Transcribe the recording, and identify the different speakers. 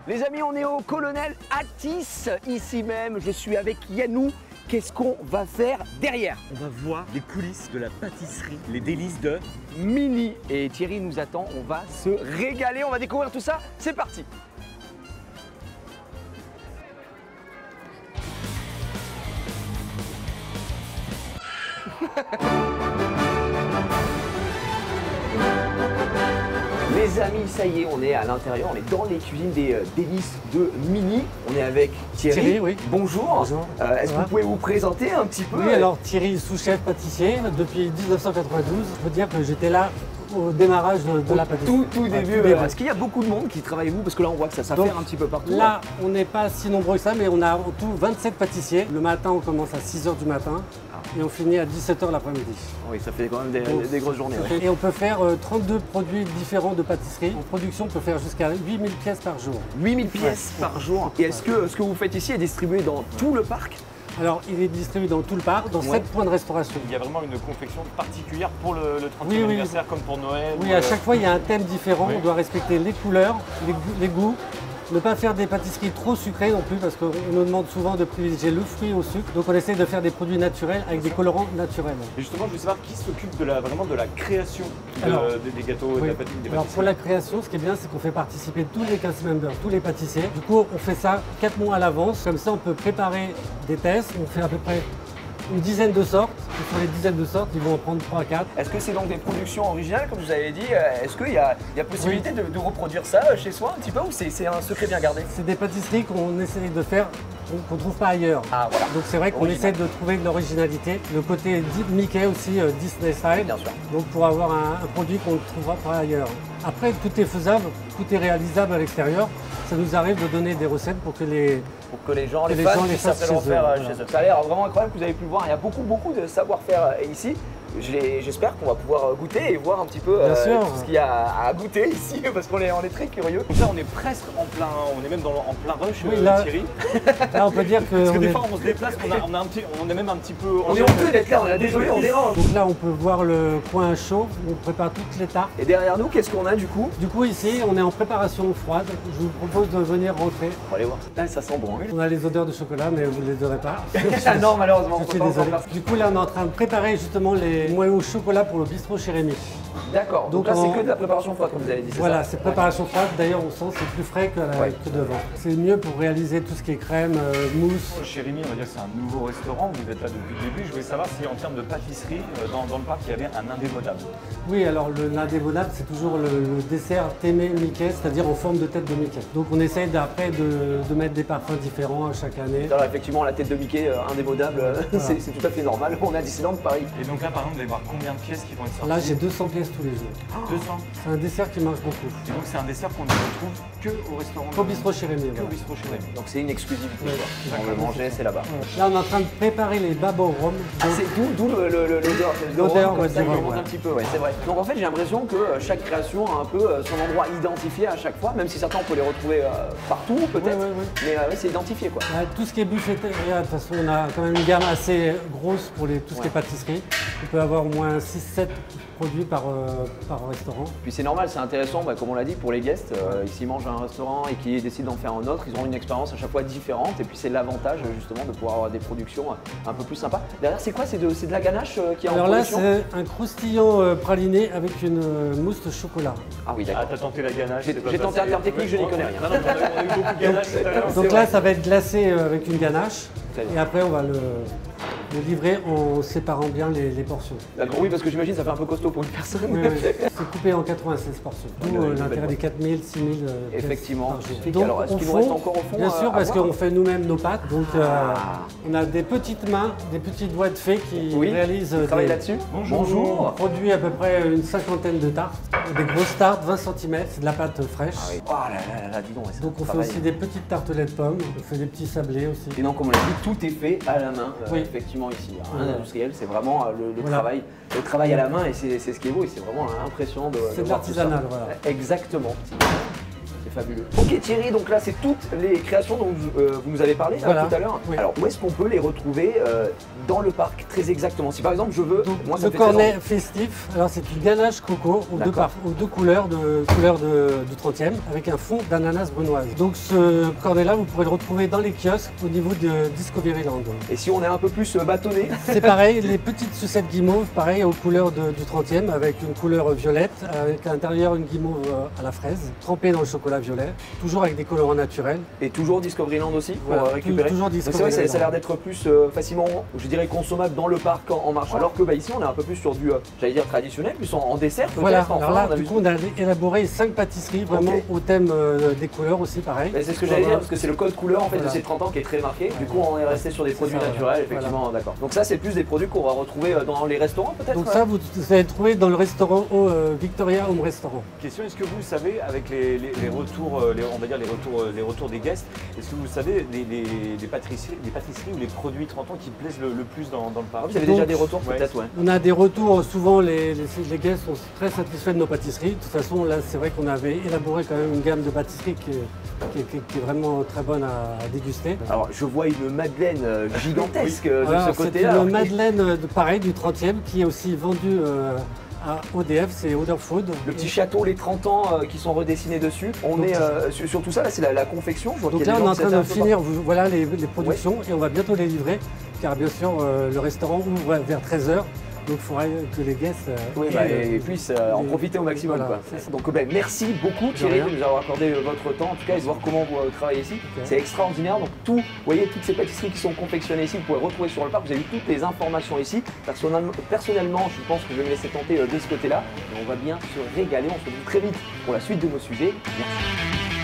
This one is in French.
Speaker 1: Les amis, on est au Colonel Athis, ici même. Je suis avec Yannou. Qu'est-ce qu'on va faire derrière?
Speaker 2: On va voir les coulisses de la pâtisserie, les délices de
Speaker 1: Mini. Et Thierry nous attend, on va se régaler, on va découvrir tout ça. C'est parti. Les amis, ça y est, on est à l'intérieur, on est dans les cuisines des délices de Mini. On est avec Thierry.
Speaker 3: Thierry, oui.
Speaker 1: Bonjour.
Speaker 3: Bonjour.
Speaker 1: Est-ce que vous pouvez vous présenter un petit peu?
Speaker 3: Oui, alors Thierry, sous-chef pâtissier depuis 1992. Je peux dire que j'étais là au démarrage de la pâtisserie.
Speaker 1: Tout début. Est-ce qu'il y a beaucoup de monde qui travaille avec vous? Parce que là, on voit que ça s'affaire un petit peu partout.
Speaker 3: Là, on n'est pas si nombreux que ça, mais on a en tout 27 pâtissiers. Le matin, on commence à 6 h du matin et on finit à 17 h l'après-midi.
Speaker 1: Oui, ça fait quand même des grosses journées. Ouais.
Speaker 3: Et on peut faire 32 produits différents de pâtisserie. En production, on peut faire jusqu'à 8000 pièces par jour.
Speaker 1: 8000 pièces par jour. Et est-ce que ce que vous faites ici est distribué dans tout le parc?
Speaker 3: Alors, il est distribué dans tout le parc, dans 7 points de restauration.
Speaker 2: Il y a vraiment une confection particulière pour le 30e anniversaire, comme pour Noël.
Speaker 3: Oui, à chaque fois, il y a un thème différent. On doit respecter les couleurs, les goûts. Ne pas faire des pâtisseries trop sucrées non plus, parce qu'on nous demande souvent de privilégier le fruit au sucre. Donc, on essaie de faire des produits naturels avec des colorants naturels.
Speaker 2: Et justement, je veux savoir qui s'occupe vraiment de la création des gâteaux et de la pâtisserie.
Speaker 3: Alors, pour la création, ce qui est bien, c'est qu'on fait participer tous les cast members, tous les pâtissiers. Du coup, on fait ça 4 mois à l'avance. Comme ça, on peut préparer des tests. On fait à peu près une dizaine de sortes. Et sur les dizaines de sortes, ils vont en prendre 3 à 4.
Speaker 1: Est-ce que c'est donc des productions originales, comme vous avez dit? Est-ce qu'il y a possibilité de reproduire ça chez soi un petit peu, ou c'est un secret bien gardé?
Speaker 3: C'est des pâtisseries qu'on essaie de faire, qu'on ne trouve pas ailleurs.
Speaker 1: Ah, voilà.
Speaker 3: Donc c'est vrai qu'on essaie de trouver de l'originalité. Le côté Mickey aussi, Disney style.
Speaker 1: Bien sûr.
Speaker 3: Donc pour avoir un produit qu'on ne trouvera pas ailleurs. Après, tout est faisable, tout est réalisable à l'extérieur. Ça nous arrive de donner des recettes pour que les
Speaker 1: gens, les fans puissent certainement faire chez eux. Ça a l'air vraiment incroyable, que vous avez pu le voir. Il y a beaucoup de savoir-faire ici. J'espère qu'on va pouvoir goûter et voir un petit peu tout ce qu'il y a à goûter ici, parce qu'on est très curieux.
Speaker 2: Donc là, on est presque en plein, on est même en plein rush, Thierry.
Speaker 3: Là, on peut dire que...
Speaker 2: Parce que des fois, on se déplace, on est même un petit peu...
Speaker 1: On est honteux d'être là, on est désolé, on dérange.
Speaker 3: Donc là, on peut voir le coin chaud, on prépare toutes les tartes.
Speaker 1: Et derrière nous, qu'est-ce qu'on a du coup?
Speaker 3: Du coup, ici, on est en préparation froide. Je vous propose de venir rentrer.
Speaker 1: On va aller voir. Là, ça sent bon.
Speaker 3: On a les odeurs de chocolat, mais vous ne les aurez pas.
Speaker 1: Ah non, malheureusement,
Speaker 3: je suis désolé. Du coup, là, on est en train de préparer justement les moelleux au chocolat pour le bistrot chez Rémi.
Speaker 1: D'accord, donc là c'est que de la préparation froide comme vous avez dit.
Speaker 3: Voilà, c'est préparation froide. D'ailleurs, on sent que c'est plus frais que devant. C'est mieux pour réaliser tout ce qui est crème, mousse.
Speaker 2: Chez Rémi, on va dire que c'est un nouveau restaurant. Vous êtes là depuis le début. Je voulais savoir si en termes de pâtisserie, dans le parc, il y avait un indémodable.
Speaker 3: Oui, alors l'indémodable, c'est toujours le dessert Témé Mickey, c'est-à-dire en forme de tête de Mickey. Donc on essaye après de mettre des parfums différents chaque année.
Speaker 1: Alors effectivement, la tête de Mickey indémodable, c'est tout à fait normal. On a Disneyland de Paris.
Speaker 2: Et donc là, par exemple, vous allez voir combien de pièces qui vont être sorties?
Speaker 3: Là, j'ai 200 pièces tous les jours.
Speaker 2: 200.
Speaker 3: C'est un dessert qui marche beaucoup.
Speaker 2: Et donc c'est un dessert qu'on ne retrouve que au restaurant.
Speaker 3: Au bistrot chez Rémi.
Speaker 2: Que au bistrot chez Rémi.
Speaker 1: Donc c'est une exclusivité. On le mangeait, c'est là-bas.
Speaker 3: Là, on est en train de préparer les babas au rhum.
Speaker 1: C'est d'où l'odeur comme ça qui remonte un petit peu. C'est vrai. Donc en fait, j'ai l'impression que chaque création a un peu son endroit identifié à chaque fois, même si certains on peut les retrouver partout peut-être. Mais c'est identifié quoi.
Speaker 3: Tout ce qui est buffeterie, de toute façon, on a quand même une gamme assez grosse pour tout ce qui est pâtisserie. On peut avoir au moins 6-7 produits par restaurant.
Speaker 1: Puis c'est normal, c'est intéressant, comme on l'a dit, pour les guests, s'ils mangent à un restaurant et qu'ils décident d'en faire un autre, ils auront une expérience à chaque fois différente. Et puis c'est l'avantage justement de pouvoir avoir des productions un peu plus sympas. Derrière, c'est quoi? C'est de la ganache qui est en production?
Speaker 3: Alors là, c'est un croustillant praliné avec une mousse de chocolat.
Speaker 1: Ah oui, d'accord.
Speaker 2: Ah, t'as tenté la ganache?
Speaker 1: J'ai tenté un terme technique, je n'y connais rien.
Speaker 2: Non, on a eu beaucoup de ganache tout à l'heure.
Speaker 3: Donc là, ça va être glacé avec une ganache. Et après, on va le livrer en séparant bien les portions.
Speaker 1: D'accord, oui, parce que j'imagine que ça fait un peu costaud pour une personne.
Speaker 3: Oui. C'est coupé en 96 portions. D'où l'intérêt des 4000, 6000
Speaker 1: effectivement.
Speaker 3: par jour.
Speaker 1: Donc, alors, est-ce qu'il nous reste encore au fond?
Speaker 3: Bien sûr, parce qu'on fait nous-mêmes nos pâtes. Donc, on a des petites mains, des petites doigts de fée qui réalisent.
Speaker 1: Qui travaillent là-dessus.
Speaker 3: Bonjour. On produit à peu près une cinquantaine de tartes. Des grosses tartes, 20 cm, c'est de la pâte fraîche.
Speaker 1: Ah oui. Oh là, dis donc.
Speaker 3: Donc, on fait aussi des petites tartelettes de pommes, on fait des petits sablés aussi.
Speaker 1: Et donc, comme on l'a dit, tout est fait à la main, effectivement, ici. Un industriel, c'est vraiment le travail à la main et c'est ce qui est beau et c'est vraiment impressionnant de
Speaker 3: c'est de
Speaker 1: voir tout ça.
Speaker 3: l'artisanal, voilà.
Speaker 1: Exactement. C'est fabuleux. Ok Thierry, donc là c'est toutes les créations dont vous nous avez parlé là,
Speaker 3: Voilà.
Speaker 1: tout à l'heure.
Speaker 3: Oui.
Speaker 1: Alors où est-ce qu'on peut les retrouver dans le parc très exactement? Si par exemple je veux,
Speaker 3: Donc,
Speaker 1: moi ça
Speaker 3: le
Speaker 1: me fait très
Speaker 3: cornet
Speaker 1: envie.
Speaker 3: festif, alors c'est une ganache coco aux
Speaker 1: D'accord.
Speaker 3: aux deux couleurs du 30e avec un fond d'ananas brunoise. Donc ce cornet-là, vous pourrez le retrouver dans les kiosques au niveau de Discoveryland.
Speaker 1: Et si on est un peu plus bâtonné,
Speaker 3: C'est pareil, les petites sucettes guimauves, pareil aux couleurs du 30e avec une couleur violette, avec à l'intérieur une guimauve à la fraise, trempée dans le chocolat violet, toujours avec des colorants naturels.
Speaker 1: et toujours Discoveryland aussi pour
Speaker 3: Voilà,
Speaker 1: récupérer.
Speaker 3: toujours
Speaker 1: Donc c'est vrai,
Speaker 3: Discoveryland.
Speaker 1: ça a l'air d'être plus facilement, je dirais, consommable dans le parc en marchant. Alors que bah, ici on est un peu plus sur du, j'allais dire traditionnel, plus en dessert peut-être.
Speaker 3: Voilà,
Speaker 1: Enfin,
Speaker 3: alors là,
Speaker 1: on a
Speaker 3: du
Speaker 1: vu-
Speaker 3: coup, on a élaboré 5 pâtisseries vraiment
Speaker 1: Ok.
Speaker 3: au thème des couleurs aussi, pareil.
Speaker 1: Mais c'est ce que j'allais dire parce que c'est le code couleur en fait
Speaker 3: Voilà.
Speaker 1: de ces 30 ans qui est très marqué. Du coup on est resté sur des produits
Speaker 3: ça,
Speaker 1: naturels,
Speaker 3: voilà.
Speaker 1: effectivement, d'accord. Donc ça c'est plus des produits qu'on va retrouver dans les restaurants peut-être.
Speaker 3: Donc ça, vous allez le trouver dans le restaurant au Victoria Home Restaurant.
Speaker 2: Question, est-ce que vous savez, avec les retours, on va dire les retours des guests, est-ce que vous savez des pâtisseries ou les produits 30 ans qui plaisent le plus dans le
Speaker 1: Ah,
Speaker 2: parc?
Speaker 1: vous avez déjà
Speaker 3: Donc,
Speaker 1: des retours
Speaker 2: ouais.
Speaker 1: peut-être, ouais.
Speaker 3: On a des retours, souvent les guests sont très satisfaits de nos pâtisseries. De toute façon, là, c'est vrai qu'on avait élaboré quand même une gamme de pâtisseries qui est vraiment très bonne à déguster.
Speaker 1: Alors je vois une madeleine gigantesque de
Speaker 3: Voilà,
Speaker 1: ce
Speaker 3: c'est
Speaker 1: côté-là.
Speaker 3: une
Speaker 1: Alors,
Speaker 3: madeleine pareil du 30e qui est aussi vendue à ODF, c'est Other Food.
Speaker 1: le petit château, les 30 ans qui sont redessinés dessus. On
Speaker 3: Donc,
Speaker 1: est sur tout ça, là c'est la confection. Je vois
Speaker 3: Donc
Speaker 1: qu'il y a
Speaker 3: là,
Speaker 1: des
Speaker 3: on est
Speaker 1: gens
Speaker 3: en
Speaker 1: qui
Speaker 3: train
Speaker 1: s'étaient
Speaker 3: de
Speaker 1: un peu
Speaker 3: finir voilà, les productions et on va bientôt les livrer car bien sûr le restaurant ouvre vers 13h. Donc il faudrait que les guests
Speaker 1: Oui, bah, et puissent en profiter au maximum.
Speaker 3: Voilà,
Speaker 1: quoi.
Speaker 3: c'est ça.
Speaker 1: Donc ben, merci beaucoup Thierry de
Speaker 3: rien.
Speaker 1: nous avoir accordé votre temps en tout cas et de voir comment vous travaillez ici.
Speaker 3: Ok.
Speaker 1: C'est extraordinaire. Donc tout, vous voyez toutes ces pâtisseries qui sont confectionnées ici, vous pouvez retrouver sur le parc. Vous avez eu toutes les informations ici. Personnellement, je pense que je vais me laisser tenter de ce côté-là. Et on va bien se régaler. On se retrouve très vite pour la suite de nos sujets. Merci.